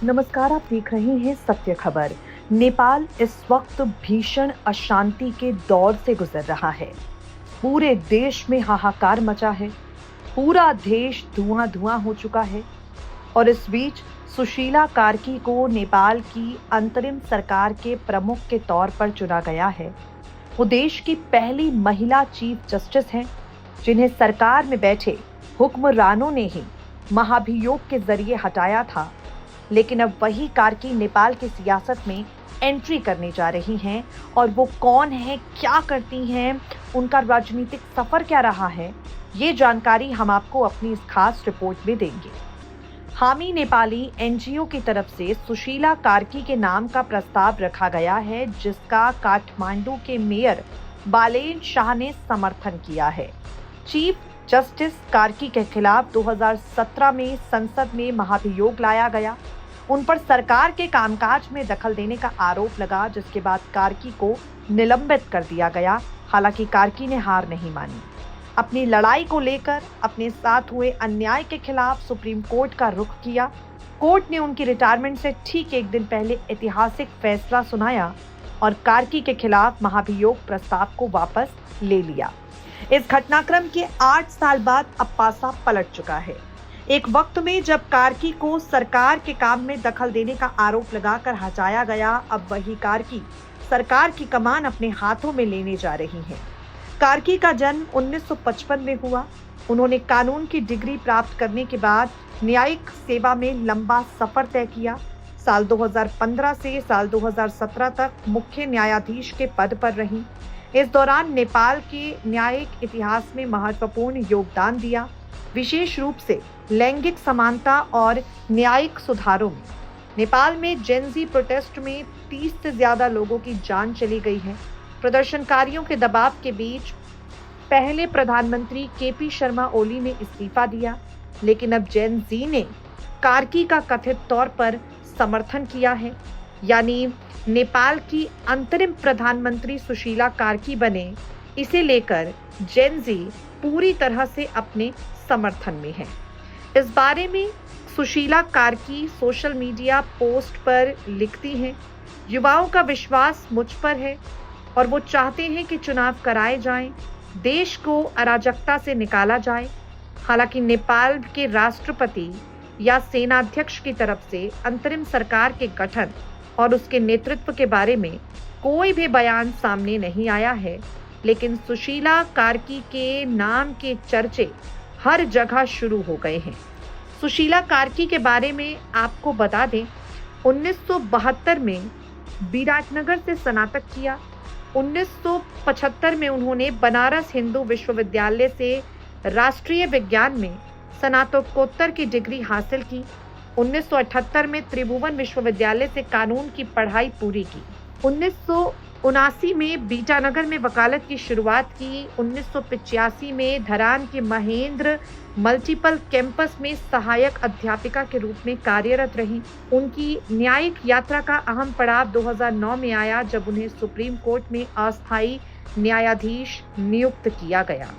नमस्कार, आप देख रहे हैं सत्य खबर। नेपाल इस वक्त भीषण अशांति के दौर से गुजर रहा है। पूरे देश में हाहाकार मचा है। पूरा देश धुआं धुआं हो चुका है। और इस बीच सुशीला कार्की को नेपाल की अंतरिम सरकार के प्रमुख के तौर पर चुना गया है। वो देश की पहली महिला चीफ जस्टिस हैं, जिन्हें सरकार में बैठे हुक्मरानों ने ही महाभियोग के जरिए हटाया था। लेकिन अब वही कार्की नेपाल की सियासत में एंट्री करने जा रही हैं। और वो कौन है, क्या करती हैं, उनका राजनीतिक सफर क्या रहा है, ये जानकारी हम आपको अपनी इस खास रिपोर्ट में देंगे। हामी नेपाली एनजीओ की तरफ से सुशीला कार्की के नाम का प्रस्ताव रखा गया है, जिसका काठमांडू के मेयर बालेन शाह ने समर्थन किया है। चीफ जस्टिस कार्की के खिलाफ 2017 में संसद में महाभियोग लाया गया। उन पर सरकार के कामकाज में दखल देने का आरोप लगा, जिसके बाद कार्की को निलंबित कर दिया गया। हालांकि कार्की ने हार नहीं मानी। अपनी लड़ाई को लेकर अपने साथ हुए अन्याय के खिलाफ सुप्रीम कोर्ट का रुख किया। कोर्ट ने उनकी रिटायरमेंट से ठीक एक दिन पहले ऐतिहासिक फैसला सुनाया और कार्की के खिलाफ महाभियोग प्रस्ताव को वापस ले लिया। इस घटनाक्रम के 8 साल बाद अब पासा पलट चुका है। एक वक्त में जब कार्की को सरकार के काम में दखल देने का आरोप लगाकर हटाया गया, अब वही कार्की सरकार की कमान अपने हाथों में लेने जा रही हैं। कार्की का जन्म 1955 में हुआ। उन्होंने कानून की डिग्री प्राप्त करने के बाद न्यायिक सेवा में लंबा सफर तय किया। साल 2015 से साल 2017 तक मुख्य न्यायाधीश के पद पर रहीं। इस दौरान नेपाल के न्यायिक इतिहास में महत्वपूर्ण योगदान दिया, विशेष रूप से लैंगिक समानता और न्यायिक सुधारों में। नेपाल में जेनजी प्रोटेस्ट में 30 से ज्यादा लोगों की जान चली गई है। प्रदर्शनकारियों के दबाव के बीच पहले प्रधानमंत्री केपी शर्मा ओली ने इस्तीफा दिया, लेकिन अब जेनजी ने कार्की का कथित तौर पर समर्थन किया है। यानी नेपाल की अंतरिम प्रधानमंत्री सुशीला कार्की बने, इसे लेकर जेनजी पूरी तरह से अपने समर्थन में है। इस बारे में Sushila Karki social media post पर लिखती हैं, युवाओं का विश्वास मुझ पर है और वो चाहते हैं कि चुनाव कराए जाएं, देश को अराजकता से निकाला जाए। हालांकि नेपाल के राष्ट्रपति या सेनाध्यक्ष की तरफ से अंतरिम सरकार के गठन और उसके नेतृत्व के बारे में कोई भी बयान सामने नहीं आया है। लेकिन सुशीला कार्की के नाम के चर्चे हर जगह शुरू हो गए हैं। सुशीला कार्की के बारे में आपको बता दें, 1972 में विराटनगर से स्नातक किया। 1975 में उन्होंने बनारस हिंदू विश्वविद्यालय से राष्ट्रीय विज्ञान में स्नातकोत्तर की डिग्री हासिल की। 1978 में त्रिभुवन विश्वविद्यालय से कानून की पढ़ाई पूरी की। 1979 में बीटानगर में वकालत की शुरुआत की। 1985 में धरान के महेंद्र मल्टीपल कैंपस में सहायक अध्यापिका के रूप में कार्यरत रहीं। उनकी न्यायिक यात्रा का अहम पड़ाव 2009 में आया, जब उन्हें सुप्रीम कोर्ट में अस्थायी न्यायाधीश नियुक्त किया गया।